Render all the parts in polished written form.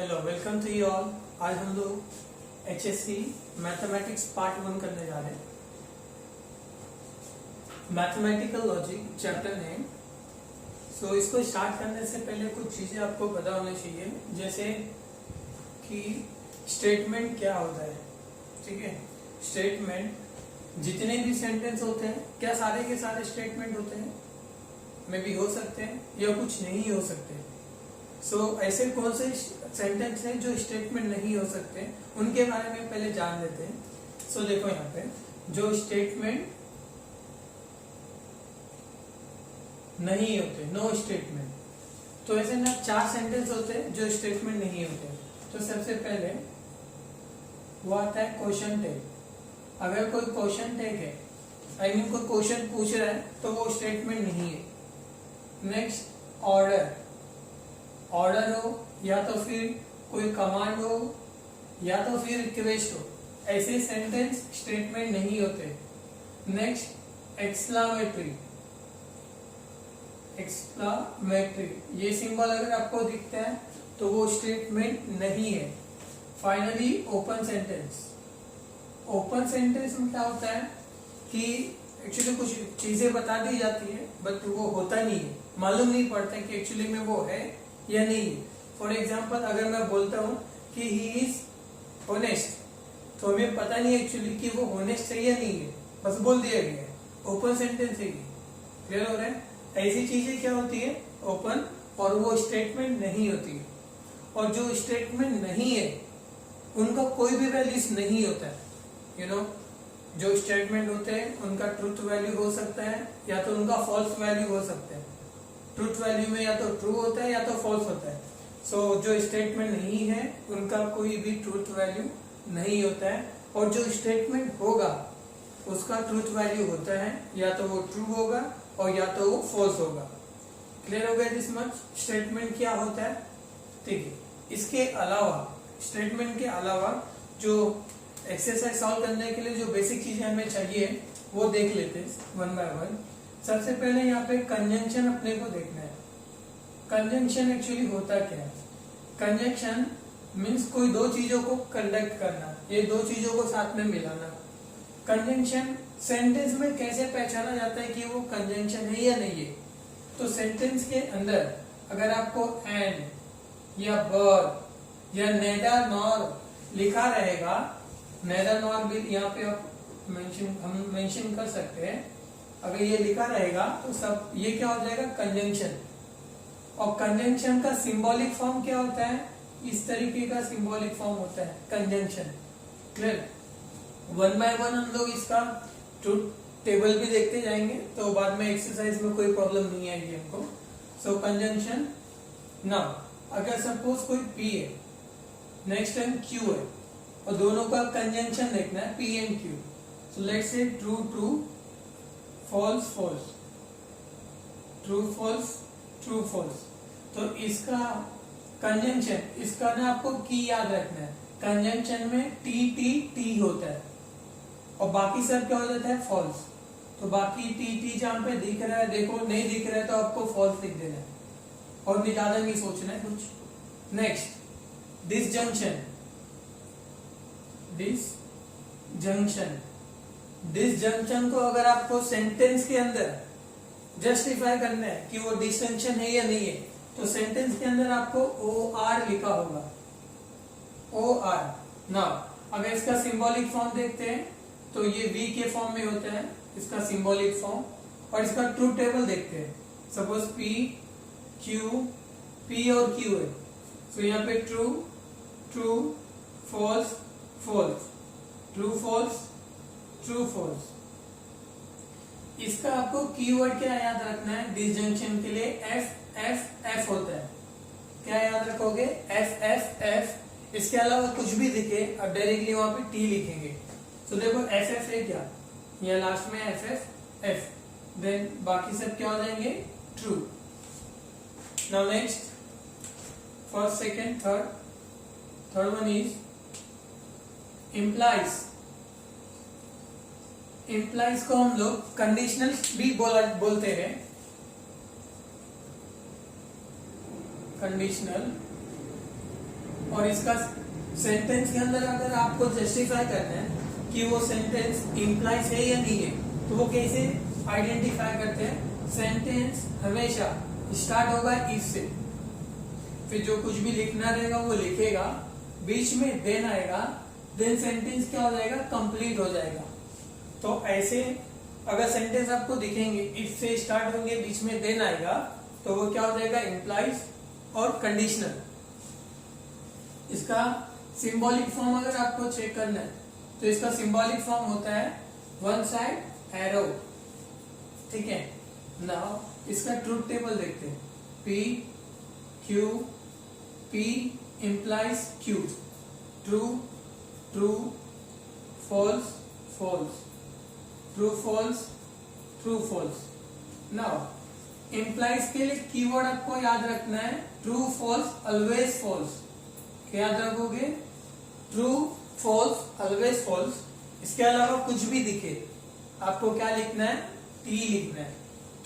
Hello, welcome to you all. आज हम लोग एचएससी मैथमेटिक्स पार्ट 1 करने जा रहे हैं। Mathematical logic chapter name. So इसको स्टार्ट करने से पहले कुछ चीजें आपको पता होनी चाहिए, जैसे कि स्टेटमेंट क्या होता है। ठीक है, स्टेटमेंट जितने भी सेंटेंस होते हैं, क्या सारे के सारे स्टेटमेंट होते हैं? मे भी हो सकते हैं या कुछ नहीं हो सकते। ऐसे कौन से सेंटेंस हैं जो स्टेटमेंट नहीं हो सकते, उनके बारे में पहले जान लेते हैं। देखो यहाँ पे जो स्टेटमेंट नहीं होते, नो स्टेटमेंट, तो ऐसे ना 4 सेंटेंस होते हैं जो स्टेटमेंट नहीं होते। तो सबसे पहले वो आता है क्वेश्चन टैग। अगर कोई क्वेश्चन टैग है, आई मीन कोई क्वेश्चन पूछ रहा है, तो वो स्टेटमेंट नहीं है। नेक्स्ट ऑर्डर हो, या तो फिर कोई कमांड हो, या तो फिर रिक्वेस्ट हो, ऐसे सेंटेंस स्टेटमेंट नहीं होते। नेक्स्ट एक्सक्लामेटरी, ये सिंबल अगर आपको दिखता है तो वो स्टेटमेंट नहीं है। फाइनली ओपन सेंटेंस में क्या होता है कि एक्चुअली कुछ चीजें बता दी जाती है, बट वो होता नहीं है, मालूम नहीं पड़ता कि एक्चुअली में वो है या नहीं है। फॉर एग्जाम्पल, अगर मैं बोलता हूँ कि ही इज ऑनेस्ट, तो हमें पता नहीं एक्चुअली कि वो ऑनेस्ट है या नहीं है, बस बोल दिया गया है। ओपन सेंटेंस है। क्लियर हो रहा है? ऐसी चीजें क्या होती है? ओपन, और वो स्टेटमेंट नहीं होती है। और जो स्टेटमेंट नहीं है उनका कोई भी वैल्यूज नहीं होता है। जो स्टेटमेंट होते हैं उनका ट्रूथ वैल्यू हो सकता है, या तो उनका फॉल्स वैल्यू हो सकता है। ट्रूथ वैल्यू में या तो ट्रू होता है या तो फॉल्स होता है। जो स्टेटमेंट नहीं है उनका कोई भी ट्रूथ वैल्यू नहीं होता है, और जो स्टेटमेंट होगा उसका ट्रूथ वैल्यू होता है, या तो वो ट्रू होगा और या तो वो फॉल्स होगा। क्लियर हो गया दिस मच? स्टेटमेंट क्या होता है? ठीक है, इसके अलावा स्टेटमेंट के अलावा जो एक्सरसाइज सॉल्व करने के लिए जो बेसिक चीजें हमें चाहिए वो देख लेते हैं वन बाय वन। सबसे पहले यहाँ पे कंजंक्शन अपने को देखना है। कंजंक्शन एक्चुअली होता क्या है? कंजंक्शन मीन्स कोई दो चीजों को कंडक्ट करना, ये दो चीजों को साथ में मिलाना। कंजंक्शन सेंटेंस में कैसे पहचाना जाता है कि वो कंजंक्शन है या नहीं है? तो सेंटेंस के अंदर अगर आपको एंड या बर या नेदर नॉर लिखा रहेगा, नेदर नॉर भी यहाँ पे हम मेंशन कर सकते हैं। अगर ये लिखा रहेगा तो सब ये क्या हो जाएगा? कंजंक्शन। और कंजंक्शन का सिंबॉलिक फॉर्म क्या होता है? इस तरीके का सिंबॉलिक फॉर्म होता है conjunction. Clear? One by one हम लोग इसका ट्रूथ टेबल भी देखते जाएंगे, तो बाद में एक्सरसाइज में कोई प्रॉब्लम नहीं आएगी हमको। कंजंक्शन नाउ, अगर सपोज कोई P है, नेक्स्ट टाइम Q है, और दोनों का कंजंक्शन देखना है, P and Q। So let's say true true, false false, true false, true false. तो इसका कंजंक्शन, इसका ना आपको की याद रखना है। कंजंक्शन में टी टी टी होता है, और बाकी सब क्या हो जाता है? फॉल्स। तो बाकी टी टी जहां पे दिख रहा है, देखो नहीं दिख रहा है तो आपको फॉल्स लिख देना है, और ज्यादा नहीं सोचना है कुछ। नेक्स्ट डिसजंक्शन, डिसजंक्शन को अगर आपको सेंटेंस के अंदर जस्टिफाई करना है कि वो डिसजंक्शन है या नहीं है, तो सेंटेंस के अंदर आपको OR लिखा होगा। OR। नाउ अगर इसका सिंबॉलिक फॉर्म देखते हैं तो ये V के फॉर्म में होता है, इसका सिंबॉलिक फॉर्म। और इसका ट्रूथ टेबल देखते हैं। सपोज P और Q है, तो यहाँ पे true true, false false, true false, true false. इसका आपको कीवर्ड क्या याद रखना है? डिसजंक्शन के लिए F होता है। क्या याद रखोगे? F। इसके अलावा कुछ भी दिखे, अब डायरेक्टली वहां पे T लिखेंगे। तो देखो FF है क्या, या लास्ट में F, देन बाकी सब क्या हो जाएंगे? True. Now next, first second third one is implies को हम लोग कंडीशनल भी बोलते हैं। कंडीशनल और इसका सेंटेंस के अंदर अगर आपको जस्टिफाई करना है कि वो सेंटेंस इम्प्लाइज है या नहीं है, तो वो कैसे आइडेंटिफाई करते हैं? सेंटेंस हमेशा स्टार्ट होगा इफ से, फिर जो कुछ भी लिखना रहेगा वो लिखेगा, बीच में देन आएगा, देन सेंटेंस क्या हो जाएगा? कंप्लीट हो जाएगा। तो ऐसे अगर सेंटेंस आपको दिखेंगे इफ से स्टार्ट होंगे, बीच में देन आएगा, तो वो क्या हो जाएगा? इम्प्लाइज और कंडीशनल। इसका सिंबॉलिक फॉर्म अगर आपको चेक करना है तो इसका सिंबॉलिक फॉर्म होता है वन साइड एरो, ठीक है। नाउ इसका ट्रूथ टेबल देखते हैं। P Q P implies Q, true true false false, true false true false। Now implies के लिए कीवर्ड आपको याद रखना है true false always false। क्या याद रखोगे? True false always false. इसके अलावा कुछ भी दिखे आपको क्या लिखना है? टी लिखना है।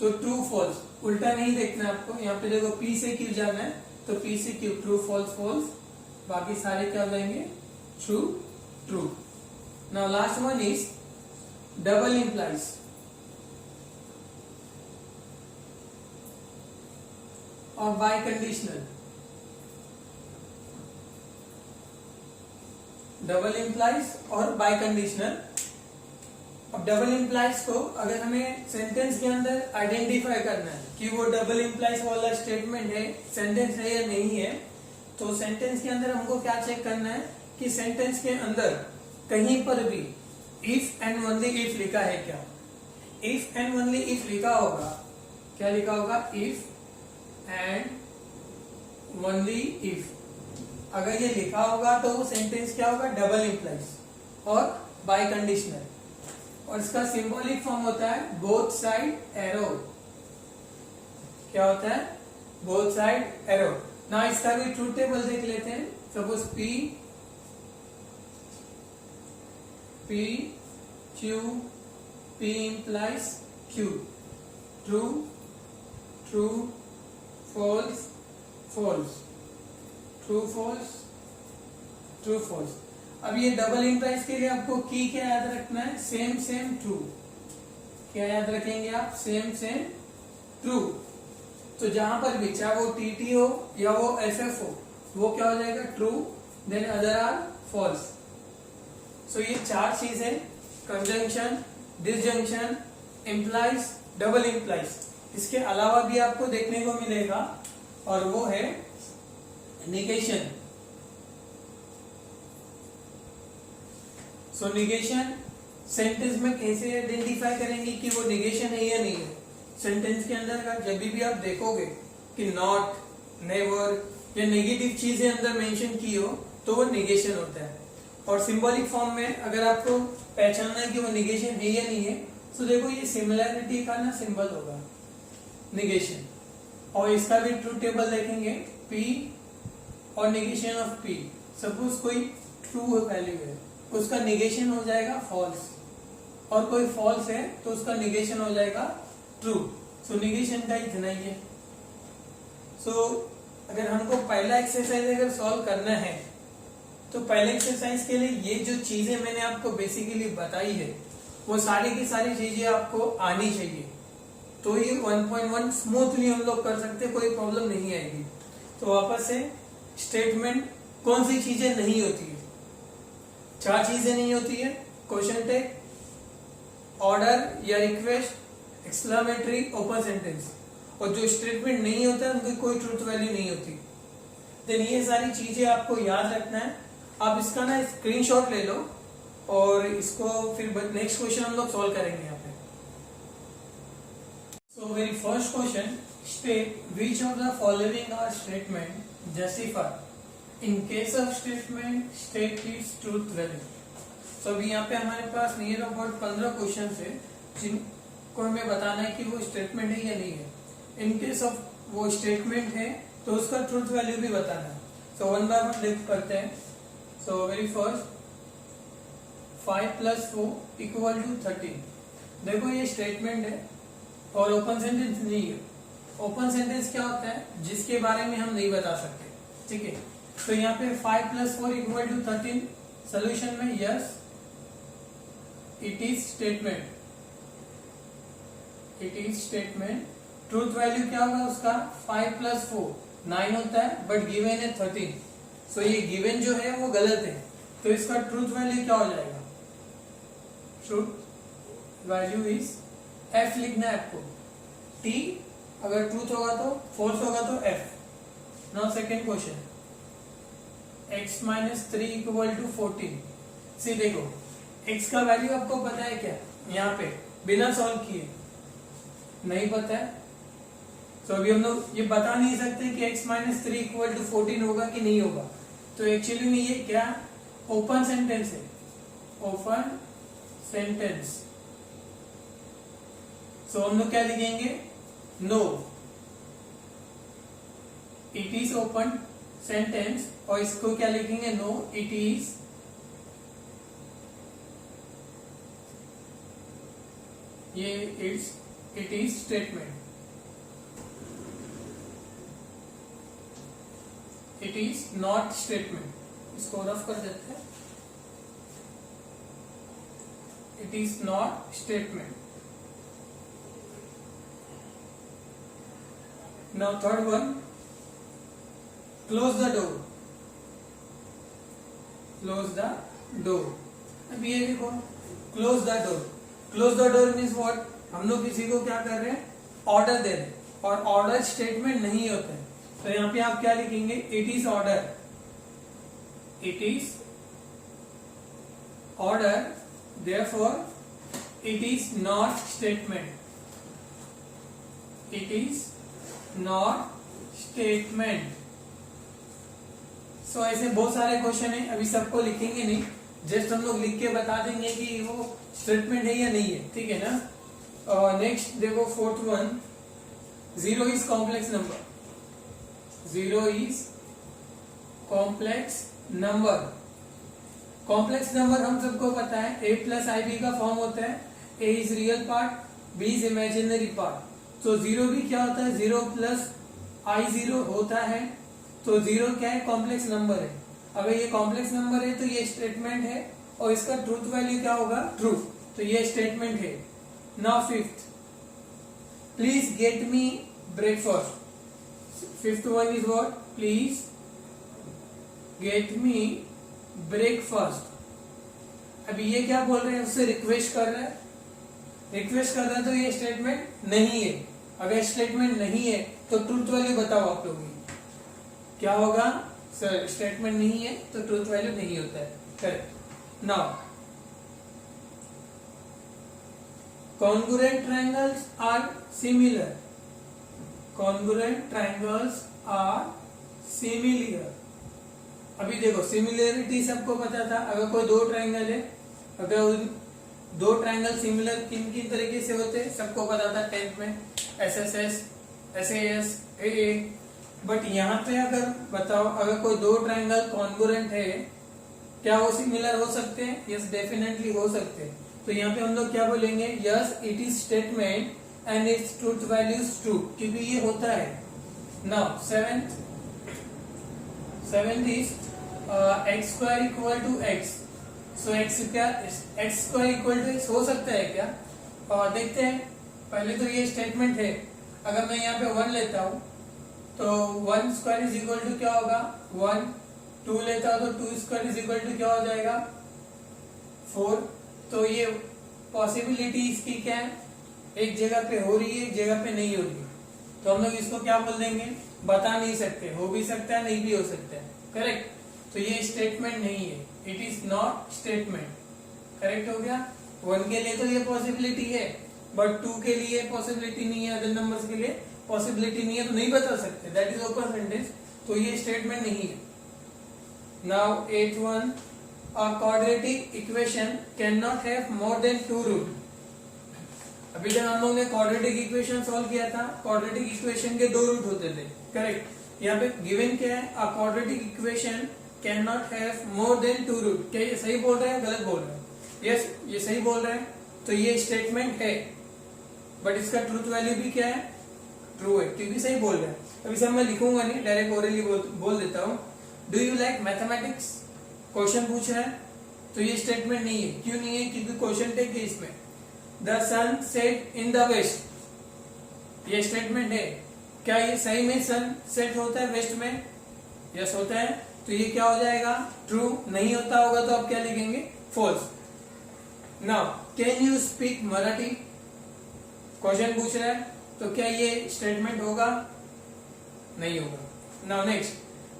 तो ट्रू फॉल्स उल्टा नहीं देखना है आपको। यहाँ पे देखो पी से क्यू जाना है, तो पी से क्यू, ट्रू फॉल्स फॉल्स, बाकी सारे क्या हो जाएंगे? True true. Now last one is double implies. और बाय कंडीशनल। डबल इंप्लाइज और बाय कंडीशनल। अब डबल इंप्लाइज को अगर हमें सेंटेंस के अंदर आइडेंटिफाई करना है कि वो डबल इंप्लाइज वाला स्टेटमेंट है, सेंटेंस है या नहीं है, तो सेंटेंस के अंदर हमको क्या चेक करना है कि सेंटेंस के अंदर कहीं पर भी इफ एंड ओनली इफ लिखा है क्या। इफ एंड ओनली इफ लिखा होगा, क्या लिखा होगा? If and only if. अगर ये लिखा होगा तो वो सेंटेंस क्या होगा? डबल इंप्लाइज और बाय कंडीशनल। और इसका सिंबॉलिक फॉर्म होता है बोथ साइड एरो। क्या होता है? Both side arrow. ना इसका भी ट्रूथ टेबल देख लेते हैं। Suppose P Q P implies Q, true true false false, true false true false. अब ये डबल इंप्लाइज के लिए आपको की क्या याद रखना है? Same same true. क्या याद रखेंगे आप? Same same true. तो जहां पर भी, चाहे वो टीटी हो या वो एफएफ हो, वो क्या हो जाएगा? True, then other are false. So ये चार चीजें, conjunction, disjunction, implies, double implies. इसके अलावा भी आपको देखने को मिलेगा और वो है निगेशन। सो निगेशन सेंटेंस में कैसे आइडेंटिफाई करेंगे कि वो निगेशन है या नहीं है? सेंटेंस के अंदर का जब भी आप देखोगे कि नॉट, नेवर या नेगेटिव चीजें अंदर मेंशन की हो, तो वो निगेशन होता है। और सिंबॉलिक फॉर्म में अगर आपको पहचानना है कि वो निगेशन है या नहीं है, तो देखो ये सिमिलैरिटी का ना सिंबल होगा, निगेशन। और इसका भी ट्रूथ टेबल देखेंगे, P और निगेशन ऑफ P। सपोज कोई ट्रू वैल्यू है, उसका निगेशन हो जाएगा फॉल्स, और कोई फॉल्स है तो उसका निगेशन हो जाएगा ट्रू। सो निगेशन का इतना ही है। सो अगर हमको पहला एक्सरसाइज अगर सॉल्व करना है, तो पहले एक्सरसाइज के लिए ये जो चीजें मैंने आपको बेसिकली बताई है, वो सारी की सारी चीजें आपको आनी चाहिए। तो ये 1.1 स्मूथली हम लोग कर सकते, कोई प्रॉब्लम नहीं आएगी। तो वापस से स्टेटमेंट कौन सी चीजें नहीं होती है? चार चीजें नहीं होती है, क्वेश्चन टैग, ऑर्डर या रिक्वेस्ट, एक्सक्लेमेटरी, ओपन सेंटेंस। और जो स्टेटमेंट नहीं होता है उनकी कोई ट्रूथ वैल्यू नहीं होती। देन ये सारी चीजें आपको याद रखना है। आप इसका ना स्क्रीनशॉट ले लो और इसको फिर नेक्स्ट क्वेश्चन हम लोग सॉल्व करेंगे यहाँ पे। So very first question, state which of the following are statement justify in case of statement state its truth value. तो अभी यहाँ पे हमारे पास नियर अबाउट 15 क्वेश्चन है जिनको हमें बताना है कि वो स्टेटमेंट है या नहीं है। इन केस ऑफ वो स्टेटमेंट है तो उसका ट्रूथ वैल्यू भी बताना है। सो वन बाय वन लिख करते हैं। सो वेरी फर्स्ट, 5 + 4 = 13। देखो ये स्टेटमेंट है और ओपन सेंटेंस नहीं है। ओपन सेंटेंस क्या होता है? जिसके बारे में हम नहीं बता सकते, ठीक है। तो यहाँ पे 5 + 4 = 13। सोल्यूशन में yes it is statement, it is statement. Truth value क्या होगा उसका? 5 + 4 9 होता है, बट गिवन है 13। सो ये गिवन जो है वो गलत है, तो इसका ट्रूथ वैल्यू क्या हो जाएगा? ट्रूथ वैल्यू इज एफ लिखना है आपको। टी अगर ट्रूथ होगा तो, फोर्स होगा तो F. Now second question, x - 3 = 14। सी देखो, x का वैल्यू आपको पता है क्या? यहाँ पे बिना सॉल्व किए नहीं पता है, तो अभी हम लोग ये बता नहीं सकते कि x - 3 = 14 होगा कि नहीं होगा। तो एक्चुअली में ये क्या ओपन सेंटेंस है, ओपन सेंटेंस। सो हम लोग क्या लिखेंगे? No it is open sentence, और इसको क्या लिखेंगे? नो इट इज ये it is statement, it is not statement. इसको रफ कर देते हैं, it is not statement. Now third one, close the door, close the door. अब ये देखो, close the door, close the door means what? हम लोग किसी को क्या कर रहे हैं? ऑर्डर दे रहे हैं, और ऑर्डर स्टेटमेंट नहीं होता है। तो यहां पे आप क्या लिखेंगे? It is order, it is order, therefore it is not statement, it is not statement. So ऐसे बहुत सारे क्वेश्चन है, अभी सबको लिखेंगे नहीं, जस्ट हम लोग लिख के बता देंगे कि वो स्टेटमेंट है या नहीं है, ठीक है ना। नेक्स्ट देखो, fourth one, 0 is complex number, 0 is complex number. Complex number हम सबको पता है a + ib का फॉर्म होता है, a is real part, b is imaginary part. तो 0 भी क्या होता है? 0 + i0 होता है। तो 0 क्या है? कॉम्प्लेक्स नंबर है। अगर ये कॉम्प्लेक्स नंबर है तो ये स्टेटमेंट है, और इसका ट्रूथ वैल्यू क्या होगा? ट्रू। तो ये स्टेटमेंट है। Now fifth, please get me breakfast. Fifth one is what? Please get me breakfast. अभी ये क्या बोल रहे हैं? उससे रिक्वेस्ट कर रहा है, रिक्वेस्ट कर रहा है, तो ये स्टेटमेंट नहीं है। अगर स्टेटमेंट नहीं है तो ट्रूथ वैल्यू बताओ आप लोग, क्या होगा? सर स्टेटमेंट नहीं है तो ट्रूथ वैल्यू नहीं होता है, correct. Now congruent triangles are similar, congruent triangles are similar. अभी देखो, सिमिलरिटी सबको पता था। अगर कोई दो ट्रायंगल है, अगर उन दो ट्रायंगल सिमिलर किन किन तरीके से होते हैं सबको पता था 10th में, SSS, SAS, AA। बट यहाँ पे अगर बताओ, अगर कोई दो ट्रायंगल कॉन्ग्रुएंट है, क्या वो सिमिलर हो सकते हैं? यस, डेफिनेटली हो सकते हैं। तो यहाँ पे हम लोग क्या बोलेंगे? Yes it is statement and it's truth value is true, क्योंकि ये होता है। Now seventh is x² = x। So x क्या? x² = x हो सकता है क्या? और देखते हैं। पहले तो ये स्टेटमेंट है। अगर मैं यहाँ पे 1 लेता हूं तो 1² = क्या होगा? 1। 2 लेता हूं तो 2² = क्या हो जाएगा? 4। तो ये पॉसिबिलिटी इसकी क्या है? एक जगह पे हो रही है, एक जगह पे नहीं हो रही है। तो हम लोग इसको क्या बोल देंगे? बता नहीं सकते, हो भी सकता है, नहीं भी हो सकता है, करेक्ट। तो ये स्टेटमेंट नहीं है, it is not statement, correct हो गया। 1 के लिए तो ये पॉसिबिलिटी है, बट 2 के लिए पॉसिबिलिटी नहीं है, अदर नंबर्स के लिए पॉसिबिलिटी नहीं है, तो नहीं बता सकते, दैट इज ओपन सेंटेंस। तो ये स्टेटमेंट नहीं है। Now 8th one, a quadratic equation cannot have more than 2 root. अभी जब हम लोग ने क्वाड्रेटिक इक्वेशन सॉल्व किया था, क्वाड्रेटिक इक्वेशन के 2 रूट होते थे, करेक्ट। यहाँ पे गिवन क्या है? a quadratic equation cannot have more than 2 root. क्या ये सही बोल रहे हैं, गलत बोल रहे हैं? यस, ये सही बोल रहे हैं। तो ये स्टेटमेंट है, बट इसका ट्रूथ वैल्यू भी क्या है? ट्रू है, क्योंकि सही बोल रहे हैं। अभी सब मैं लिखूंगा नहीं, डायरेक्ट ओरली बोल देता हूँ। Do you like mathematics, question पूछ रहा है, तो ये स्टेटमेंट नहीं है। क्यों नहीं है? क्योंकि क्वेश्चन टेक है इसमें। The sun set in the west, ये स्टेटमेंट है। क्या ये सही में सन सेट होता है वेस्ट में? यस होता है, तो ये क्या हो जाएगा? ट्रू। नहीं होता होगा तो आप क्या लिखेंगे? False. Now can you speak Marathi, question पूछ रहा है, तो क्या ये स्टेटमेंट होगा? नहीं होगा। Now next,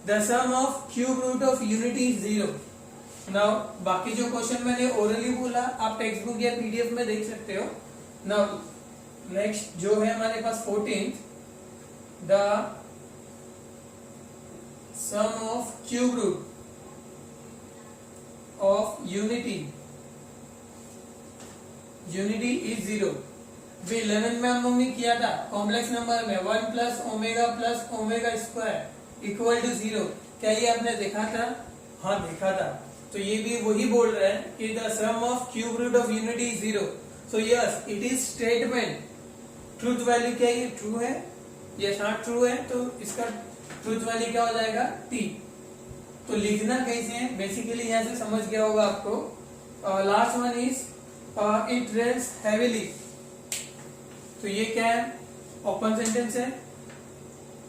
the sum of cube root of unity is 0। नाउ बाकी जो क्वेश्चन मैंने ओरली बोला आप टेक्स्ट बुक या पीडीएफ में देख सकते हो। नाउ नेक्स्ट जो है हमारे पास 14th, the sum of cube root of unity is 0। भी 11 में हम लोग ने किया था कॉम्प्लेक्स नंबर में 1 plus omega square equal to 0। क्या ये आपने देखा था? हाँ देखा था। तो ये भी वही बोल रहा है कि the sum of cube root of unity is 0। So yes it is statement. Truth value क्या ये ट्रू है? यस हाँ ट्रू है, तो इसका ट्रूथ वैल्यू क्या हो जाएगा? टी। तो लिखना कैसे है बेसिकली यहां से समझ गया होगा आपको। Last one is it rains heavily, तो ये क्या है? ओपन सेंटेंस है।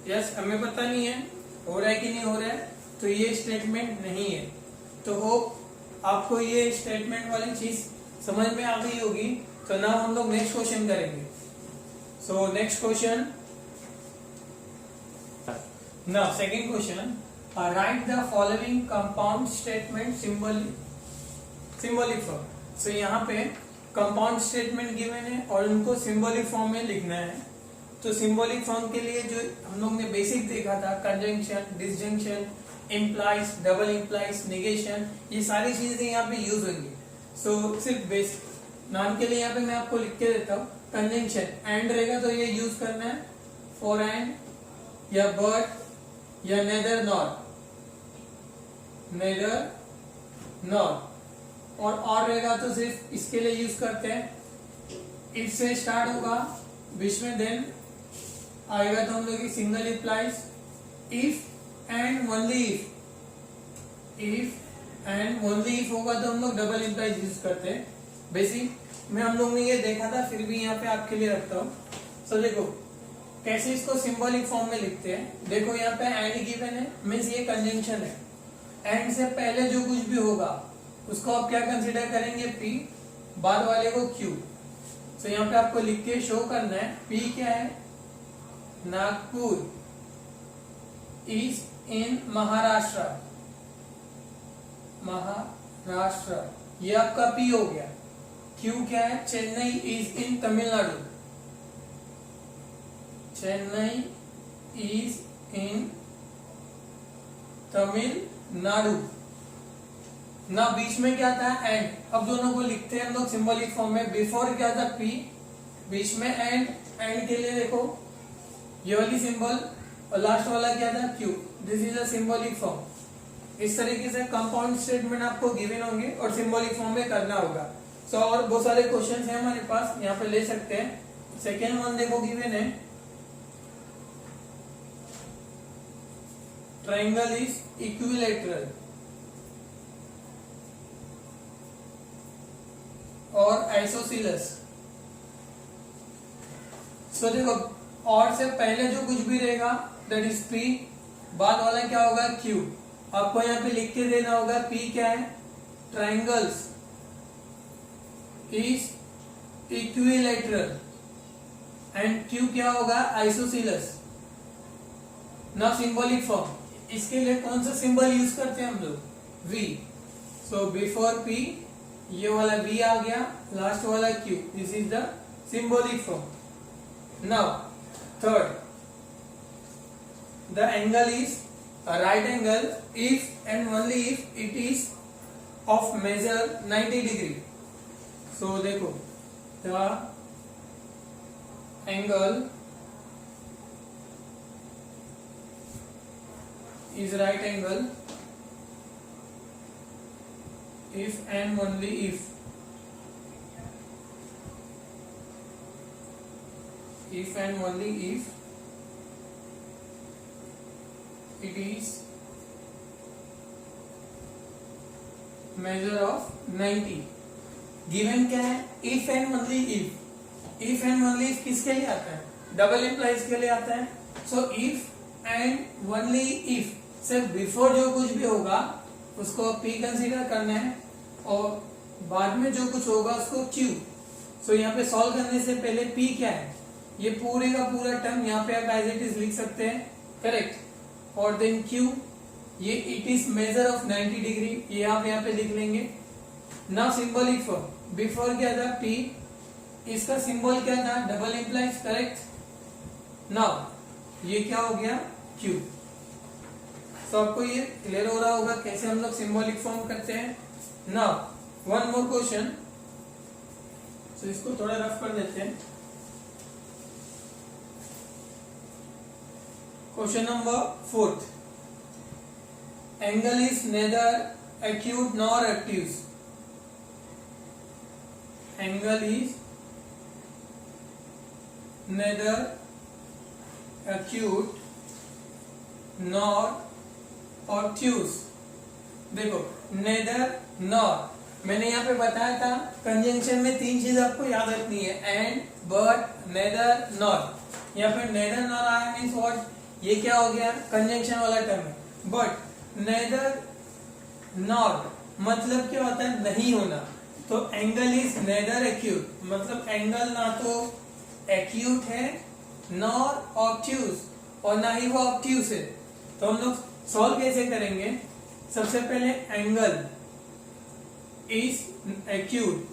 यस हमें पता नहीं है हो रहा है कि नहीं हो रहा है, तो ये स्टेटमेंट नहीं है। तो होप आपको ये स्टेटमेंट वाली चीज समझ में आ गई होगी। तो नाउ हम लोग नेक्स्ट क्वेश्चन करेंगे। So next question, now second question, write the following compound statement symbolic form। so यहाँ पे compound statement given है और उनको symbolic form में लिखना है। तो symbolic form के लिए जो हम लोग ने बेसिक देखा था, conjunction, disjunction, implies, double implies, negation, ये सारी चीजें यहाँ पे यूज होंगी। so सिर्फ बेसिक नाम के लिए यहाँ पे मैं आपको लिख के देता हूँ। conjunction and रहेगा तो ये यूज करना है for and या but या neither nor और रहेगा तो सिर्फ इसके लिए यूज करते हैं। इफ से स्टार्ट होगा बीच में, देन आएगा तो हम लोग single implies. If and only if होगा तो हम लोग डबल इम्प्लाइज यूज करते हैं। बेसिक में हम लोग ने ये देखा था, फिर भी यहाँ पे आपके लिए रखता हूँ। सो देखो कैसे इसको सिंबॉलिक फॉर्म में लिखते हैं। देखो यहाँ पे एंड गिवन है, मीन्स ये कंजंक्शन है। एंड से पहले जो कुछ भी होगा उसको आप क्या कंसीडर करेंगे? पी, बाद वाले को क्यू। तो यहाँ पे आपको लिख के शो करना है। पी क्या है? नागपुर इज इन महाराष्ट्र, ये आपका पी हो गया। क्यू क्या है? Chennai is in Tamil Nadu, Chennai is in Tamil Nadu. ना बीच में क्या था? एंड। अब दोनों को लिखते हैं हम लोग सिंबॉलिक फॉर्म में। बिफोर क्या था? पी, बीच में एंड। एंड के लिए देखो ये वाली सिंबल और लास्ट वाला क्या था? Q. This is a symbolic form. इस तरीके से कंपाउंड स्टेटमेंट आपको गिवन होंगे और सिंबॉलिक फॉर्म में करना होगा। सो और बहुत सारे क्वेश्चंस हैं हमारे पास, यहाँ पे ले सकते हैं। सेकेंड वन देखो गिवन है, ट्रायंगल इज इक्विलैटरल और आइसोसीलस। सो देखो और से पहले जो कुछ भी रहेगा दैट इज पी, बाद वाला क्या होगा? क्यू। आपको यहाँ पे लिख के देना होगा पी क्या है? Triangles is equilateral and Q क्या होगा? आइसोसीलस। नाउ सिंबॉलिक फॉर्म, इसके लिए कौन सा सिंबल यूज करते हैं हम लोग? वी। सो बिफोर पी ये वाला वी आ गया, लास्ट वाला Q. This is the symbolic form. Now third, the angle is a right angle if and only if it is of measure 90 degree। so देखो the angle is right angle if and only if and only if it is measure of 90। Given क्या है, if and only if. If and only if किसके लिए आता है, double implies के लिए आता है। So if and only if, सिर्फ बिफोर जो कुछ भी होगा उसको पी कंसीडर करना है और बाद में जो कुछ होगा उसको क्यू। सो यहाँ पे सॉल्व करने से पहले पी क्या है, ये पूरे का पूरा टर्म यहाँ पे आप एज इट इज लिख सकते हैं, करेक्ट। और देन क्यू, ये it is measure of 90 degree, ये आप यहाँ पे लिख लेंगे। नाउ सिंबॉलिक फॉर्म, बिफोर क्या था पी, इसका सिंबल क्या था, डबल इंप्लाइज, करेक्ट। नाउ ये क्या हो गया, क्यू। तो आपको ये क्लियर हो रहा होगा कैसे हम लोग सिंबॉलिक फॉर्म करते हैं। नाउ वन मोर क्वेश्चन, तो इसको थोड़ा रफ कर देते हैं। Question number 4, angle is nether acute nor active. Angle is nether acute nor obtuse. देखो नेदर नॉर, मैंने यहाँ पे बताया था कंजंक्शन में 3 चीज आपको याद रखनी है, एंड, बट, नेदर, नॉर। यहाँ पे नेदर नॉर आया मीन्स व्हाट, ये क्या हो गया, कंजंक्शन वाला टर्म है। बट नेदर नॉर मतलब क्या होता है, नहीं होना। तो एंगल इज नेदर एक्यूट, मतलब एंगल ना तो एक्यूट है नॉर ऑब्ट्यूज, और ना ही वो ऑब्ट्यूज है। तो हम लोग सॉल्व कैसे करेंगे, सबसे पहले angle is acute,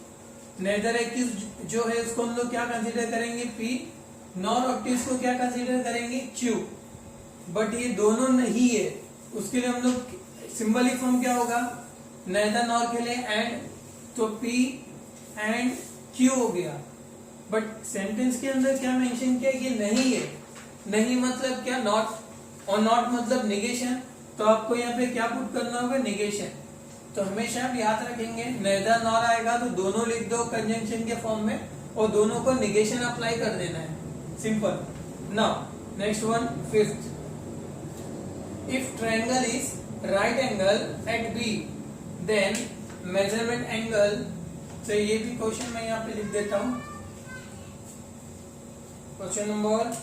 neither acute जो है उसको हम लोग क्या कंसीडर करेंगे, पी, नॉर ऑब्ट्यूज को क्या कंसीडर करेंगे, क्यू। बट ये दोनों नहीं है, उसके लिए हम लोग सिंबलिक फॉर्म क्या होगा, नेदर नॉर के लिए एंड, तो पी एंड क्यू हो गया। बट सेंटेंस के अंदर क्या मेंशन किया, ये नहीं है। नहीं मतलब क्या, नॉट, और नॉट मतलब निगेशन। तो आपको यहाँ पे क्या पुट करना होगा, निगेशन। तो हमेशा आप याद रखेंगे नेदर नॉर आएगा तो दोनों लिख दो कंजंक्शन के फॉर्म में, और दोनों को निगेशन अप्लाई कर देना है, simple. Now next one, 5th, if triangle is right angle at B then measurement angle. तो ये भी क्वेश्चन मैं यहाँ पे लिख देता हूं। Question number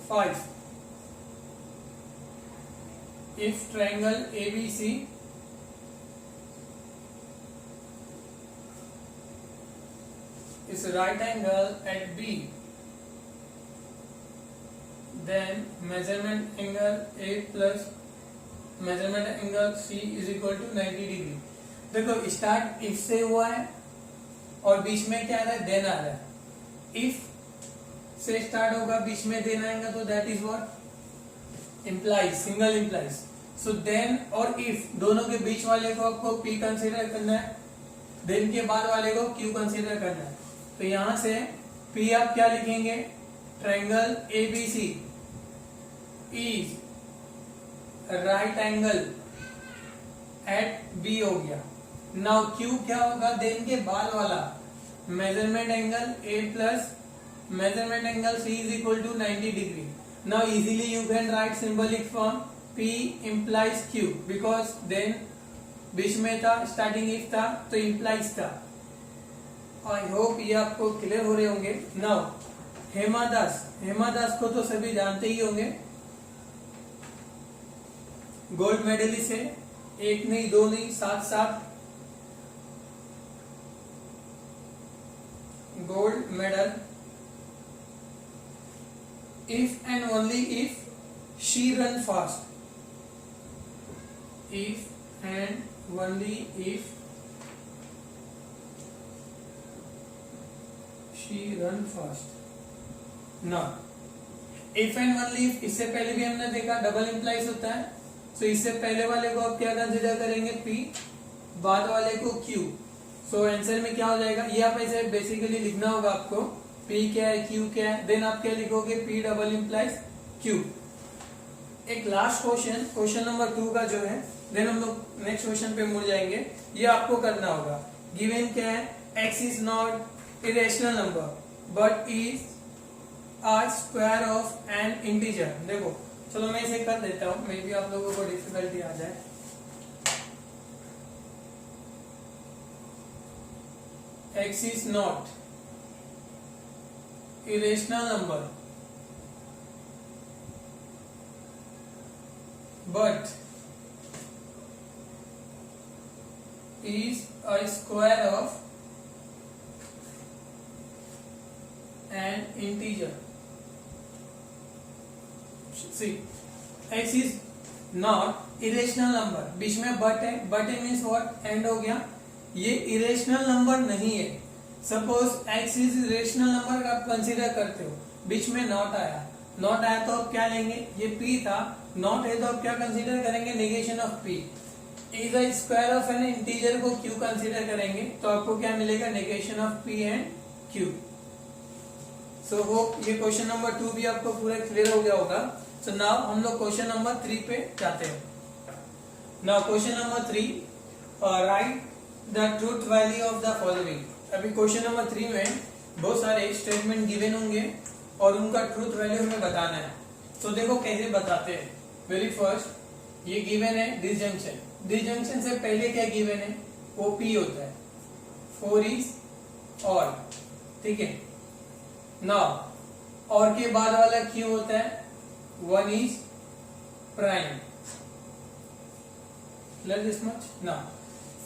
5, if triangle ABC is right angle at B, then measurement angle A plus measurement angle C is equal to 90 degree। देखो स्टार्ट इफ से हुआ है और बीच में क्या आ रहा है, देन आ रहा है। इफ से स्टार्ट होगा, बीच में देन आएगा, तो that is what, implies, single implies. So then और इफ दोनों के बीच वाले को आपको पी कंसीडर करना है, देन के बाद वाले को क्यू कंसीडर करना है। तो यहां से पी आप क्या लिखेंगे, triangle ABC is right angle at B हो गया। नाउ क्यू क्या होगा, देन के बाद वाला measurement angle A plus measurement angle C is equal to 90 degree. Now easily you can write symbolic form P implies Q because then बीच में था, starting if था तो implies था। आई होप ये आपको क्लियर हो रहे होंगे। नाउ हेमादास, हेमादास को तो सभी जानते ही होंगे, गोल्ड मेडलिस्ट है, 1 नहीं 2 नहीं 7 gold medal. If and only if she run fast, if and only if she run fast। Now if and only if, इससे पहले भी हमने देखा डबल इंप्लाइज होता है। सो इससे पहले वाले को आप क्या कंसिडर करेंगे, P, बाद वाले को Q। सो आंसर में क्या हो जाएगा, ये आप ऐसे बेसिकली लिखना होगा आपको, P क्या है, Q क्या है, देन आप क्या लिखोगे, P डबल इंप्लाइज Q। एक लास्ट क्वेश्चन, क्वेश्चन नंबर 2 का जो है, देन हम लोग नेक्स्ट क्वेश्चन पे मुड़ जाएंगे। ये आपको करना होगा। गिवन क्या है, x is not irrational number but is a square of N integer. देखो चलो मैं इसे कर देता हूं, मे बी आप लोगों को डिफिकल्टी आ जाए। x is not irrational number but is a square of an integer. See, x is not irrational number, बीच में but है, but मीन्स what, एंड हो गया, ये irrational नंबर नहीं है. Suppose x is irrational number आप consider करते हो, बीच में नॉट आया, नॉट आया तो आप क्या लेंगे, ये p था, नॉट है तो आप क्या कंसीडर करेंगे, negation of p. Is a square of N integer को q कंसीडर करेंगे तो आपको क्या मिलेगा, negation of p and q. So hope ये क्वेश्चन नंबर 2 भी आपको पूरा क्लियर हो गया होगा. सो नाउ हम लोग क्वेश्चन नंबर 3 पे जाते हैं. Now question number 3, right the truth value of the following. अभी क्वेश्चन नंबर 3 में बहुत सारे स्टेटमेंट गिवन होंगे और उनका ट्रूथ वैल्यू हमें बताना है. तो देखो कैसे बताते हैं. वेरी फर्स्ट ये गिवन है डिसजंक्शन. डिसजंक्शन से पहले क्या गिवन है, वो p होता है, 4 इज ऑड, ठीक है. नाउ और के बाद वाला q होता है, 1 is prime. Let this much. Now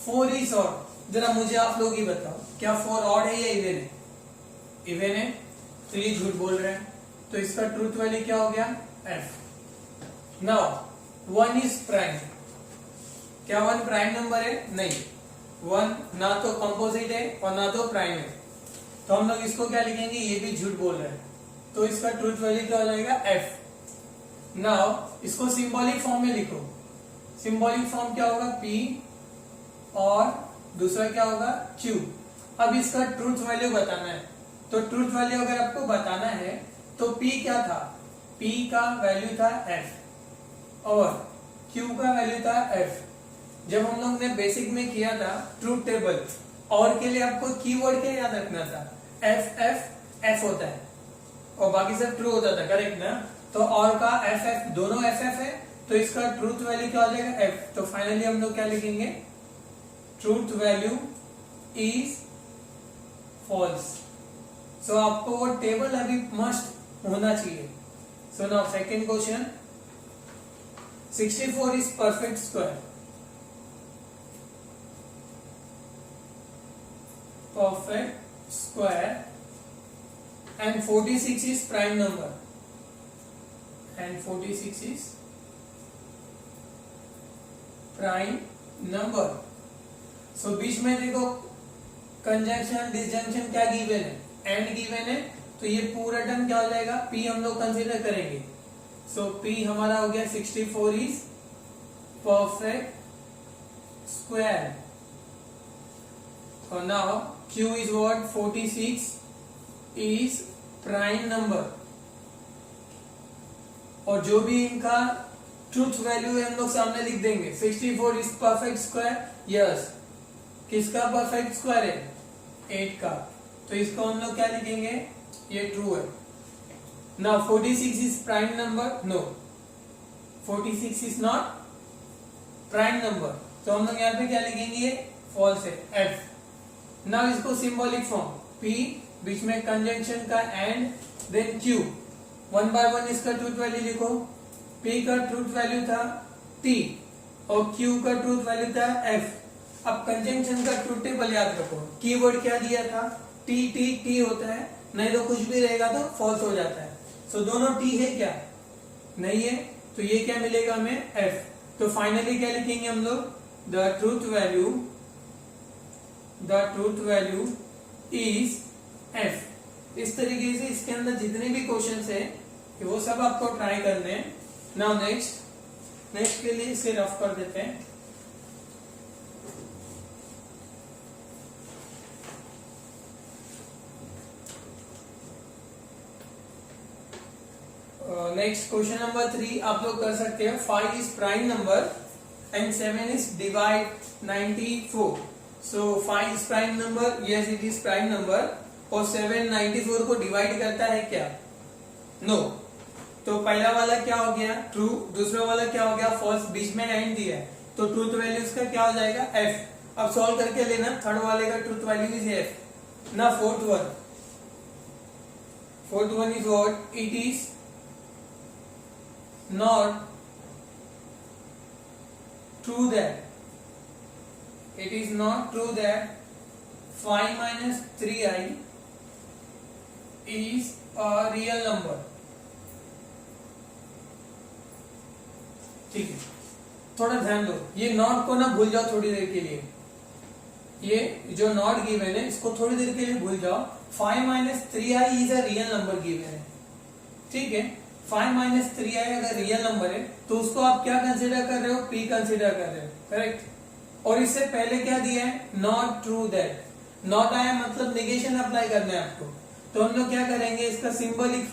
4 is odd. जरा मुझे आप लोग ही बताओ, क्या 4 ऑड है या इवन है? इवन है तो ये झूठ बोल रहे हैं, तो इसका ट्रूथ वैल्यू क्या हो गया, f. Now 1 is prime. क्या 1 प्राइम नंबर है? नहीं, 1 ना तो कंपोजिट है और ना तो प्राइम है, तो हम लोग इसको क्या लिखेंगे, ये भी झूठ बोल रहे हैं, तो इसका ट्रूथ वैल्यू क्या हो जाएगा, f. नाउ इसको सिंबॉलिक फॉर्म में लिखो. सिंबॉलिक फॉर्म क्या होगा, p और दूसरा क्या होगा, q. अब इसका ट्रूथ वैल्यू बताना है, तो ट्रूथ वैल्यू अगर आपको बताना है तो p क्या था, p का वैल्यू था f और q का वैल्यू था f. जब हम लोग ने बेसिक में किया था ट्रूथ टेबल, और के लिए आपको कीवर्ड क्या याद रखना था, f f f होता है और बाकी सब ट्रू होता था, करेक्ट ना. तो और का f f दोनों f f है, तो इसका ट्रूथ वैल्यू क्या हो जाएगा, f. तो फाइनली हम लोग क्या लिखेंगे, ट्रूथ वैल्यू इज फॉल्स. सो आपको वो टेबल अभी मस्ट होना चाहिए. So now second question, 64 is perfect square. Perfect square and 46 is prime number and 46 is prime number. So बीच में देखो कंजंक्शन डिसजंक्शन क्या गिवन है, एंड गिवन है, तो ये पूरा टर्म क्या हो जाएगा, p हम लोग कंसीडर करेंगे. सो p हमारा हो गया 64 इज परफेक्ट स्क्वायर. और now q is what, 46 is prime number. और जो भी इनका ट्रूथ वैल्यू है हम लोग सामने लिख देंगे. 64 is perfect square, यस. किसका परफेक्ट स्क्वायर है, 8 का, तो इसको हम लोग क्या लिखेंगे, ये ट्रू है. Now 46 is prime number, no, 46 is not prime number, तो हम लोग यहाँ पे क्या लिखेंगे, फॉल्स है, f. नाउ इसको सिंबॉलिक फॉर्म, p बीच में कंजंक्शन का एंड, देन q. 1 by 1 इसका ट्रूथ वैल्यू लिखो. p का ट्रूथ वैल्यू था t और q का ट्रूथ वैल्यू था f. अब कंजंक्शन का ट्रूथ टेबल याद रखो, कीवर्ड क्या दिया था, t t t होता है, नहीं तो कुछ भी रहेगा तो फॉल्स हो जाता है. सो दोनों t है क्या, नहीं है, तो ये क्या मिलेगा हमें, f. तो फाइनली क्या लिखेंगे हम लोग, the truth value is f. इस तरीके से इसके अंदर जितने भी क्वेश्चंस है वो सब आपको ट्राई करने हैं. नाउ नेक्स्ट के लिए इसे रफ कर देते हैं. नेक्स्ट क्वेश्चन नंबर 3 आप लोग कर सकते हैं. 5 is prime number and 7 is divide 94. So 5 is prime number, yes it is prime number, और 7 94 को डिवाइड करता है क्या, नो. तो पहला वाला क्या हो गया, ट्रू. दूसरा वाला क्या हो गया, फॉल्स. बीच में एंड दिया है, तो ट्रूथ वैल्यू इसका क्या हो जाएगा, f. अब सॉल्व करके लेना, थर्ड वाले का truth value is f. Now fourth one is what? It is not true that 5 minus 3i is a real number. ठीक है, थोड़ा ध्यान दो, ये नॉट को ना भूल जाओ थोड़ी देर के लिए। ये जो नॉट गिवन है इसको थोड़ी देर के लिए भूल जाओ। 5 minus 3i is a real number given है, ठीक है। 5 माइनस 3i अगर रियल नंबर है तो उसको आप क्या कंसीडर कर रहे हो? p कंसीडर कर रहे हो, करेक्ट। और इससे पहले क्या दिया है? Not true that. नॉट आया मतलब निगेशन अप्लाई करना है आपको। तो हम लोग क्या करेंगे, इसका सिंबॉलिक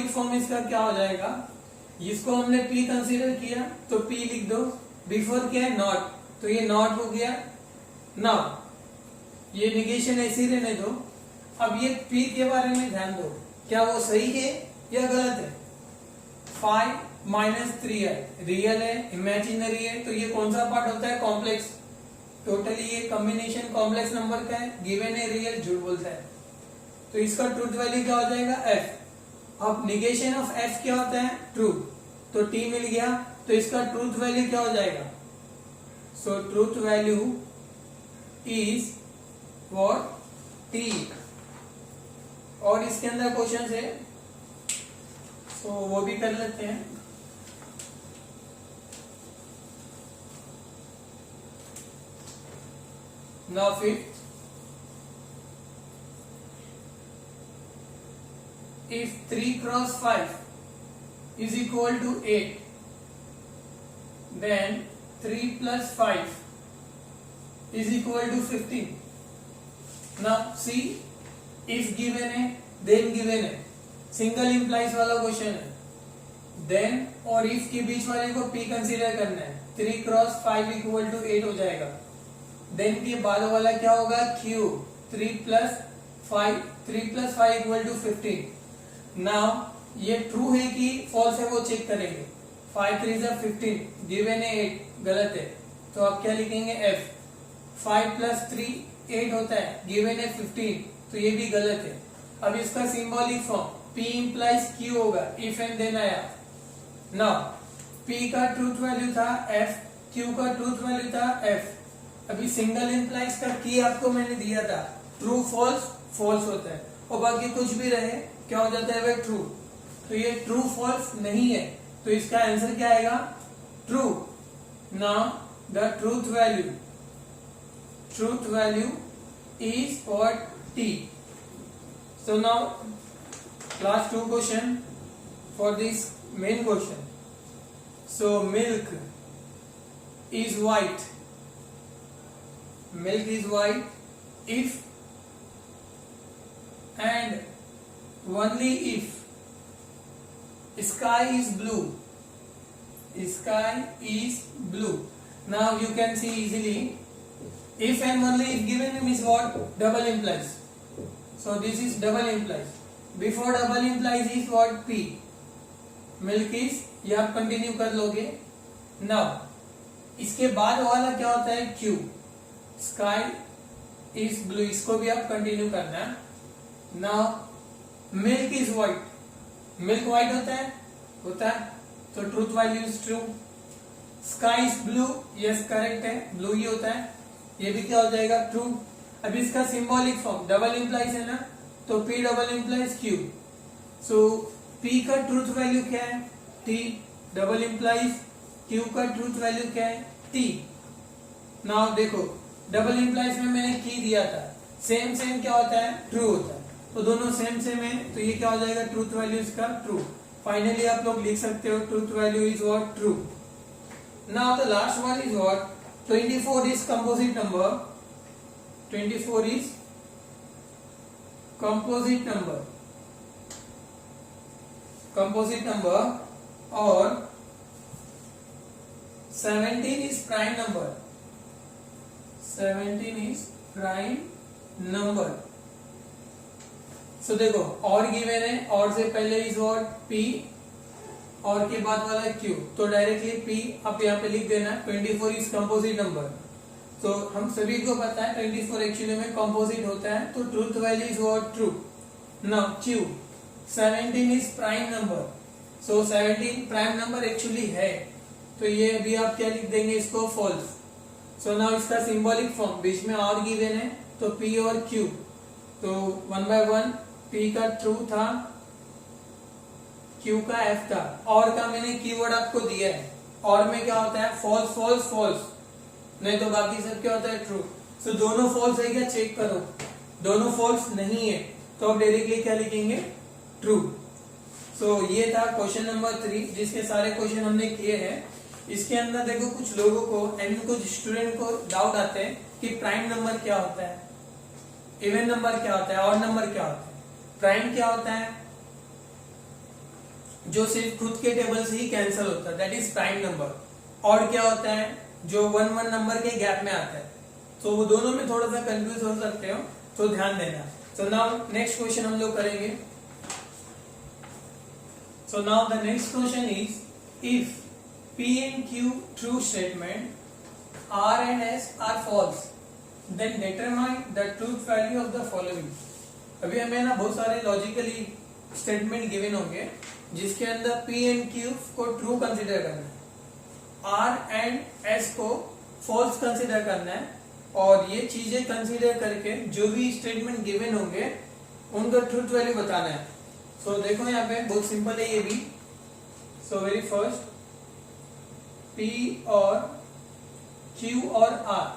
फॉर्म इसका क्या हो जाएगा? इसको हमने p कंसीडर किया तो p लिख दो, बिफोर क्या है? नॉट, तो ये नॉट हो गया। नाउ ये निगेशन ऐसे ही रहने दो। अब ये p के बारे में ध्यान दो, क्या वो सही है या गलत है? 5 माइनस 3i रियल है, इमेजिनरी है, तो ये कौन सा पार्ट होता है? कॉम्प्लेक्स। टोटली ये कॉम्बिनेशन कॉम्प्लेक्स नंबर का है, गिवन है रियल, झूठ बोलता है, तो इसका ट्रूथ वैल्यू क्या हो जाएगा? f। अब निगेशन ऑफ f क्या होता है? ट्रू, तो t मिल गया, तो इसका ट्रूथ वैल्यू क्या हो जाएगा? So truth value is what? t। और इसके अंदर क्वेश्चन है, तो वो भी कर लेते हैं। Now fifth, if 3 cross 5 is equal to 8, then 3 plus 5 is equal to 15. Now see, if given है, then given है, सिंगल इंप्लाइज वाला क्वेश्चन है। देन और इफ के बीच वाले को p कंसीडर करना है। 3 क्रॉस 5 इक्वल टू 8 हो जाएगा। देन के बाद वाला क्या होगा? q 3 plus 5 equal to 15। Now ये ट्रू है कि फॉल्स है वो चेक करेंगे। 5 3 is 15, गिवन है 8, गलत है, तो आप क्या लिखेंगे? f। 5 प्लस 3 8 होता है, गिवन है 15, तो ये भी गलत है। अब इसका symbolic form p implies q होगा, इफ एंड देन आया। नाउ p का ट्रूथ वैल्यू था f, q का ट्रूथ वैल्यू था f। अभी सिंगल इंप्लाइज का की आपको मैंने दिया था, ट्रू फॉल्स होता है, और बाकी कुछ भी रहे क्या हो जाता है? वह ट्रू। तो ये ट्रू फॉल्स नहीं है, तो इसका आंसर क्या आएगा? True. Now the truth value is what? t। So now last two question for this main question. So milk is white if and only if sky is blue. Now you can see easily, if and only if given means what? Double implies. So this is double implies. Before double implies is what? p. Milk is, ये आप continue कर लोगे। Now इसके बाद वाला क्या होता है? q स्काई इज ब्लू, इसको भी आप कंटिन्यू करना। Now milk is white, milk white होता है, तो truth value is true. Sky is blue, yes correct है, ब्लू ही होता है, ये भी क्या हो जाएगा? ट्रू। अब इसका सिंबॉलिक फॉर्म डबल इंप्लाइज है ना, तो p डबल इंप्लाइज q। सो p का ट्रूथ वैल्यू क्या है? t डबल इंप्लाइज q का ट्रूथ वैल्यू क्या है? t। नाउ देखो डबल इंप्लाइज में मैंने की दिया था, सेम क्या होता है? ट्रू होता है, तो दोनों सेम है, तो ये क्या हो जाएगा? ट्रूथ वैल्यू इसका ट्रू। फाइनली आप लोग लिख सकते हो truth value is what? True. Now the last one is what? 24 is composite number. 24 is composite number और 17 is prime number। 17 is prime number। सो देखो और गिवन है, और से पहले इज व्हाट? p, और के बाद वाला q, तो डायरेक्टली p आप यहाँ पे लिख देना। 24 is composite number, तो हम सभी को पता है 24 एक्चुअली में कंपोजिट होता है, तो truth value is what true. Now Q 17 is prime number, so 17 prime number actually है, तो ये अभी आप क्या लिख देंगे इसको फॉल्स. सो नाउ इसका सिंबॉलिक फॉर्म बीच में और गिवन है, तो P और Q, तो 1 by 1 P का ट्रू था, Q का F था. और का मैंने कीवर्ड आपको दिया है, और में क्या होता है फॉल्स फॉल्स फॉल्स, नहीं तो बाकी सब क्या होता है ट्रू. सो दोनों फॉल्स है क्या चेक करो, दोनों फॉल्स नहीं है, तो आप डायरेक्टली क्या लिखेंगे ट्रू. सो ये था क्वेश्चन नंबर 3 जिसके सारे क्वेश्चन हमने किए हैं. इसके अंदर देखो कुछ लोगों को एंड कुछ स्टूडेंट को डाउट आते हैं कि प्राइम नंबर क्या होता है, इवन नंबर क्या होता है, ऑड नंबर क्या होता है. प्राइम क्या होता है जो सिर्फ खुद के टेबल से ही कैंसिल होता है, that is prime number. Odd क्या होता है जो 1 नंबर के गैप में आता है. तो वो दोनों में थोड़ा सा कंफ्यूज हो सकते हो, तो ध्यान देना. सो नाउ नेक्स्ट क्वेश्चन हम लोग करेंगे. So now the next question is if P and Q true statement, R and S are false, then determine the truth value of the following. अभी हमें ना बहुत सारे लॉजिकली स्टेटमेंट गिवन होंगे जिसके अंदर P and Q को true consider करना है, R and S को फॉल्स कंसीडर करना है, और ये चीजें कंसीडर करके जो भी स्टेटमेंट गिवन होंगे उनका ट्रूथ वैल्यू बताना है. सो देखो यहाँ पे बहुत सिंपल है ये भी. सो वेरी फर्स्ट P और Q और R.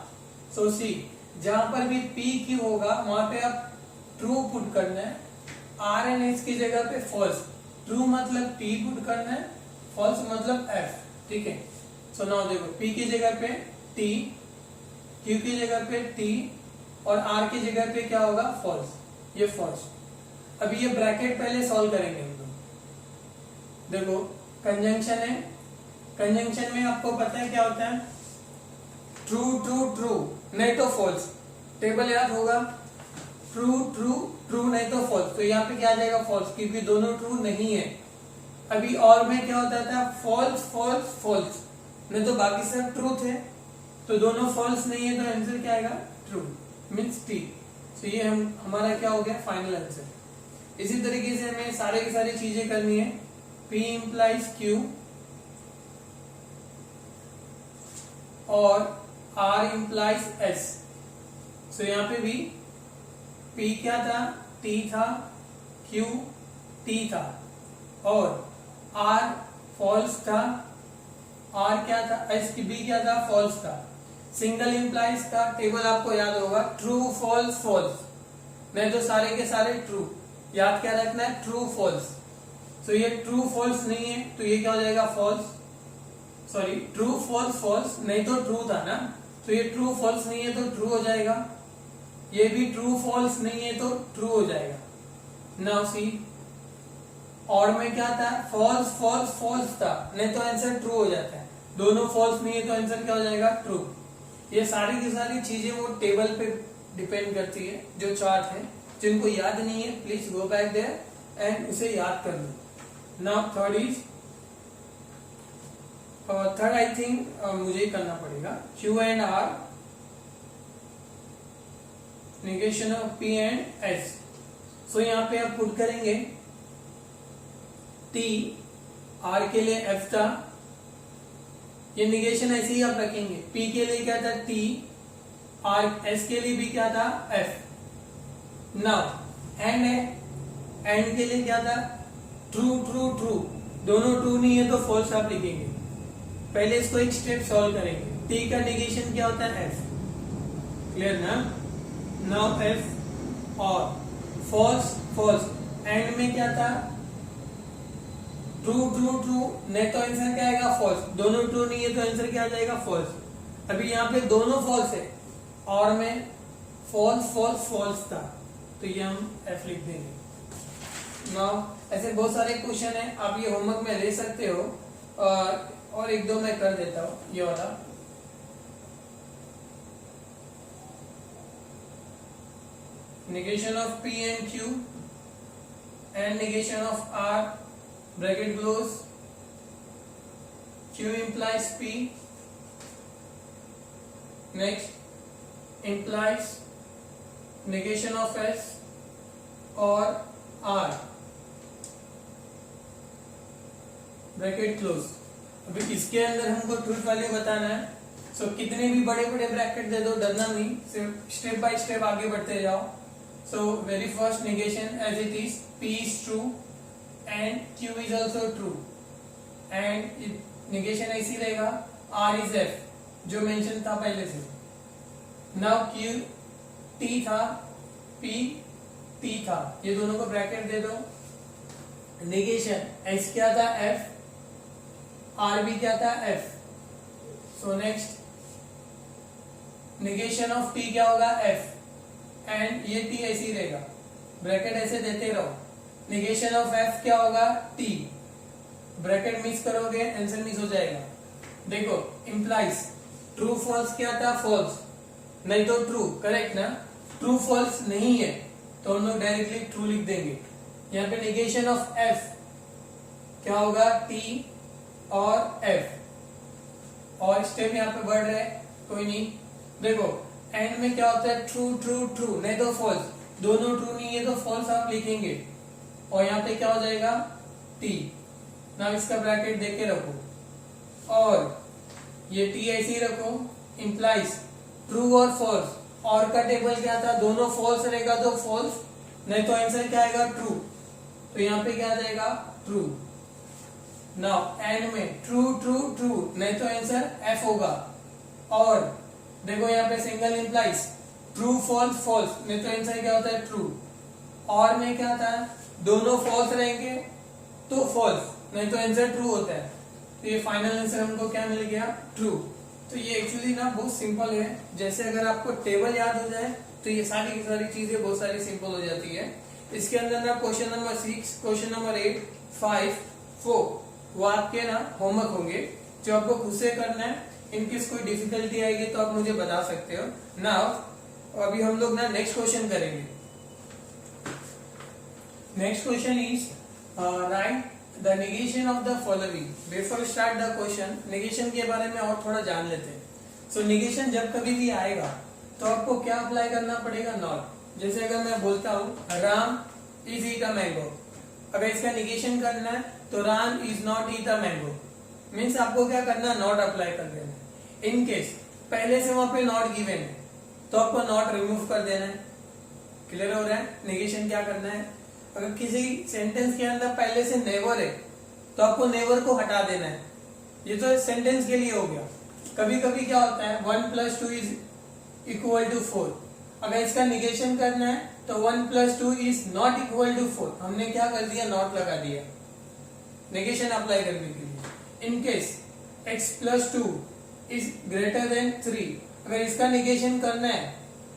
सो सी जहां पर भी P Q होगा वहां पे आप ट्रू पुट करना है, R एंड S की जगह पे फॉल्स. ट्रू मतलब P पुट करना है, फॉल्स मतलब F. ठीक है. सो नाउ देखो P की जगह पे T, Q की जगह पे T और R की जगह पे क्या होगा फॉल्स. ये फॉल्स. अभी ये ब्रैकेट पहले सॉल्व करेंगे हम लोग. देखो कंजंक्शन है, कंजंक्शन में आपको पता है क्या होता है ट्रू ट्रू ट्रू नहीं तो फॉल्स. टेबल याद होगा, ट्रू ट्रू ट्रू नहीं तो फॉल्स, तो यहाँ पे क्या आ जाएगा फॉल्स, क्योंकि दोनों ट्रू नहीं है. अभी और में क्या होता था फॉल्स फॉल्स फॉल्स, नहीं तो बाकी सब ट्रूथ है, तो दोनों फॉल्स नहीं है, तो आंसर क्या आएगा ट्रू मीन्स टी. तो ये हमारा क्या हो गया फाइनल आंसर. इसी तरीके से हमें सारे की सारी चीजें करनी है. P इंप्लाइज Q और R इंप्लाइज S. सो यहाँ पे भी P क्या था T था, Q T था और R फॉल्स था, R क्या था S B क्या था फॉल्स था. सिंगल इंप्लाइज का टेबल आपको याद होगा ट्रू फॉल्स फॉल्स, नहीं तो सारे के सारे ट्रू. याद क्या रखना है ट्रू फॉल्स. सो ये ट्रू फॉल्स नहीं है तो ये क्या हो जाएगा false, sorry true false false, नहीं तो ट्रू था ना, तो ये ट्रू फॉल्स नहीं है तो ट्रू हो जाएगा. ये भी ट्रू फॉल्स नहीं है तो ट्रू हो जाएगा. नाउ सी और में क्या था फॉल्स फॉल्स फॉल्स था, नहीं तो आंसर ट्रू हो जाता है. दोनों फॉल्स नहीं है तो आंसर क्या हो जाएगा ट्रू. ये सारी की सारी चीजें वो टेबल पे डिपेंड करती है, जो चार्ट है. जिनको याद नहीं है please go back there and उसे याद कर लो. Now third is third I think मुझे ही करना पड़ेगा. Q and R negation of P and S. So यहाँ पे आप पुट करेंगे T, R के लिए F था, ये निगेशन ऐसे ही आप रखेंगे. P के लिए क्या था T, R S के लिए भी क्या था F. नाउ एंड है, एंड के लिए क्या था ट्रू ट्रू ट्रू, दोनों ट्रू नहीं है तो फॉल्स आप लिखेंगे. पहले इसको एक स्टेप सॉल्व करेंगे. T का निगेशन क्या होता है F. क्लियर ना. नाउ F और फॉल्स फॉल्स, एंड में क्या था ट्रू ट्रू ट्रू, नहीं तो आंसर क्या आएगा फॉल्स. दोनों ट्रू नहीं है तो आंसर क्या आ जाएगा फॉल्स. अभी यहाँ पे दोनों फॉल्स है और में फॉल्स फॉल्स फॉल्स था, तो ये हम F लिख देंगे. नाउ ऐसे बहुत सारे क्वेश्चन है, आप ये होमवर्क में ले सकते हो, और एक दो मैं कर देता हूँ. ये वाला negation of P and Q and negation of R, bracket close, Q implies P. Next implies negation of S और R, ब्रैकेट क्लोज। अभी इसके अंदर हमको ट्रूथ वैल्यू बताना है। सो कितने भी बड़े बड़े ब्रैकेट दे दो, डरना नहीं, सिर्फ स्टेप बाय स्टेप आगे बढ़ते जाओ। So very first negation as it is, P is true and Q is also true and negation ऐसी रहेगा, R is F, जो मेंशन था पहले से। नाउ Q T था, P T था, ये दोनों को ब्रैकेट दे दो। नेगेशन S क्या था, F, R भी क्या था, F। So next negation of T क्या होगा, F एंड ये T ऐसे ही रहेगा, ब्रैकेट ऐसे देते रहो। नेगेशन ऑफ F क्या होगा, T, ब्रैकेट मिस करोगे आंसर मिस हो जाएगा। देखो इंप्लाइज, ट्रू फॉल्स क्या था, फॉल्स, नहीं तो ट्रू, करेक्ट ना। ट्रू फॉल्स नहीं है तो हम लोग डायरेक्टली ट्रू लिख देंगे। यहाँ पे नेगेशन ऑफ F क्या होगा, T और F, और स्टेप यहाँ पे बढ़ रहा है, कोई नहीं। देखो एंड में क्या होता है, ट्रू ट्रू ट्रू, नहीं तो फॉल्स, दोनों ट्रू नहीं है तो फॉल्स आप लिखेंगे, और यहाँ पे क्या हो जाएगा, T। ना इसका ब्रैकेट देके रखो और ये T ऐसे ही रखो। इंप्लाइज ट्रू और फॉल्स, और का टेबल क्या था, दोनों फॉल्स रहेगा तो फॉल्स, नहीं तो आंसर क्या आएगा, ट्रू, तो यहाँ पे क्या आ जाएगा, ट्रू। नाउ एंड में ट्रू ट्रू ट्रू, नहीं तो आंसर F होगा। और देखो यहाँ पे single implies true false false, नहीं तो आंसर क्या होता है, ट्रू। और में क्या था, दोनों फॉल्स रहेंगे तो फॉल्स, नहीं तो आंसर ट्रू होता है। तो ये फाइनल आंसर हमको क्या मिल गया, ट्रू। तो ये एक्चुअली ना बहुत सिंपल है, जैसे अगर आपको टेबल याद हो जाए तो ये सारी की सारी चीजें बहुत सारी सिंपल हो जाती है। इसके अंदर ना क्वेश्चन नंबर 6, क्वेश्चन नंबर 8, 5, 4 वो आपके ना होमवर्क होंगे जो आपको खुद से करना है। इनकेस कोई डिफिकल्टी आएगी तो आप मुझे बता सकते हो। नाउ अभी हम लोग ना नेक्स्ट क्वेश्चन करेंगे। Next question is right the negation of the following. Before start the question, negation के बारे में और थोड़ा जान लेते हैं। सो नेगेशन जब कभी भी आएगा तो आपको क्या अप्लाई करना पड़ेगा, नॉट। जैसे अगर मैं बोलता हूँ Ram is eat a mango, अगर इसका नेगेशन करना है तो Ram is not eat a mango, means आपको क्या करना है, नॉट अप्लाई कर देना है। इन केस पहले से वहां पे नॉट गिवन है तो आपको नॉट रिमूव कर देना है। क्लियर हो रहा है, नेगेशन क्या करना है। अगर किसी सेंटेंस के अंदर पहले से नेवर है तो आपको नेवर को हटा देना है। ये तो सेंटेंस के लिए हो गया। कभी कभी क्या होता है, 1 + 2 इज इक्वल टू 4, अगर इसका निगेशन करना है तो 1 + 2 इज नॉट इक्वल टू 4, हमने क्या कर दिया, नॉट लगा दिया नेगेशन अप्लाई करने के लिए। In case x + 2 is greater than 3, अगर इसका निगेशन करना है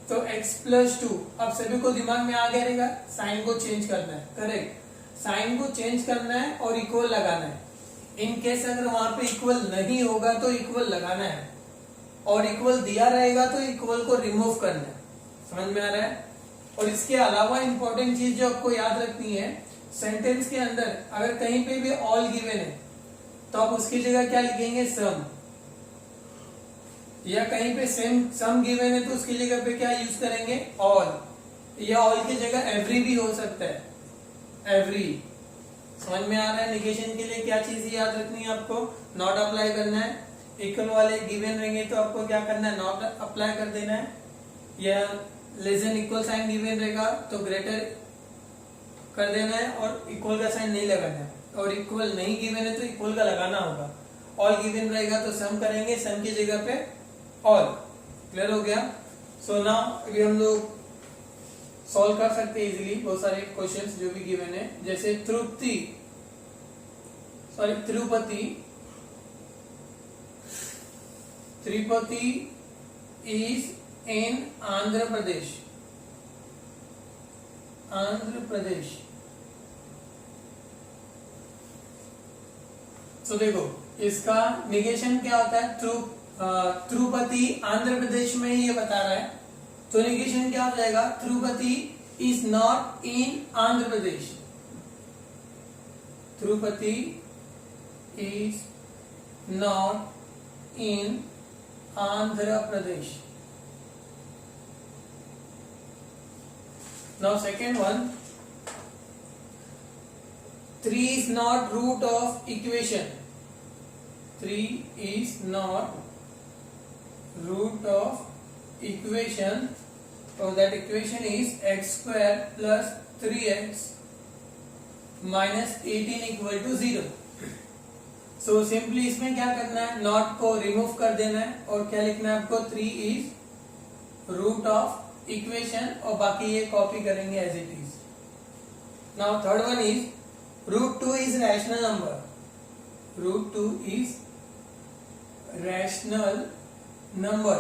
तो x + 2, अब सभी को दिमाग में आ गया रहेगा, साइन को चेंज करना है, करेक्ट, साइन को चेंज करना है और इक्वल लगाना है। इन केस अगर वहां पे इक्वल नहीं होगा तो इक्वल लगाना है, और इक्वल दिया रहेगा तो इक्वल को रिमूव करना है। समझ में आ रहा है। और इसके अलावा इंपॉर्टेंट चीज जो आपको याद रखनी है, सेंटेंस के अंदर अगर कहीं पे भी ऑल गिवन है तो आप उसकी जगह क्या लिखेंगे, सम, या कहीं पे सेम सम गिवन है तो उसकी जगह पे क्या यूज करेंगे, ऑल, या ऑल की जगह एवरी भी हो सकता है, एवरी। समझ में आ रहा है। निगेशन के लिए क्या चीज याद रखनी है आपको, नॉट अप्लाई करना है। इक्वल वाले गिवन रहेंगे तो आपको क्या करना है, नॉट अप्लाई कर देना है, या less than equal sign given रहेगा तो ग्रेटर कर देना है और इक्वल का साइन नहीं लगाना है, और इक्वल नहीं गिवन है तो इक्वल का लगाना होगा। ऑल गिवन रहेगा तो सम करेंगे, सम की जगह पे ऑल। क्लियर हो गया। सो नाउ अभी हम लोग सॉल्व कर सकते हैं इजीली बहुत सारे क्वेश्चंस जो भी गिवन है। जैसे तिरुपति इज इन आंध्र प्रदेश, आंध्र प्रदेश। सो देखो इसका निगेशन क्या होता है, तिरुपति आंध्र प्रदेश में ये बता रहा है, तो निगेशन क्या हो जाएगा, Tirupati is not in Andhra Pradesh, Tirupati is not in Andhra Pradesh. Now second one, 3 is not root of equation. 3 is not root of equation. So that equation is x square plus 3x minus 18 equal to 0. So simply इसमें क्या करना है, not को remove कर देना है और क्या लिखना है आपको, 3 is root of equation और बाकी ये कॉपी करेंगे as it is. Now third one is root 2 is rational number. Root 2 is rational number.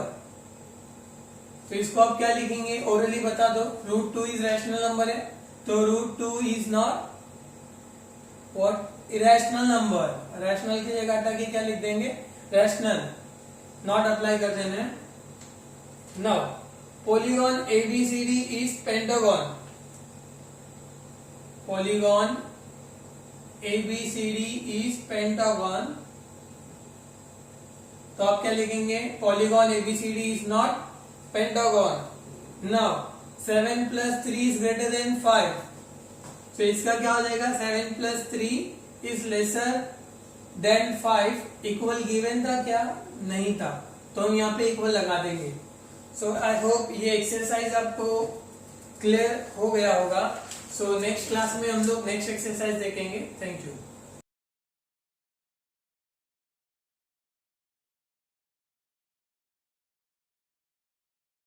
तो इसको आप क्या लिखेंगे, ओरली बता दो. रूट 2 इज रैशनल नंबर है, तो root 2 is not what, irrational number. Rational की जगह हटा के क्या लिख देंगे, रैशनल. नॉट अप्लाई कर देना है. Now polygon ABCD is pentagon. Polygon ABCD is pentagon. तो आप क्या लिखेंगे, polygon ABCD is not pentagon. Now 7 plus 3 is greater than 5. तो इसका क्या हो जाएगा, 7 plus 3 is lesser than 5. Equal given था क्या, नहीं था, तो हम यहाँ पे इक्वल लगा देंगे. सो आई होप ये एक्सरसाइज आपको क्लियर हो गया होगा. सो नेक्स्ट क्लास में हम लोग नेक्स्ट एक्सरसाइज देखेंगे. Thank you.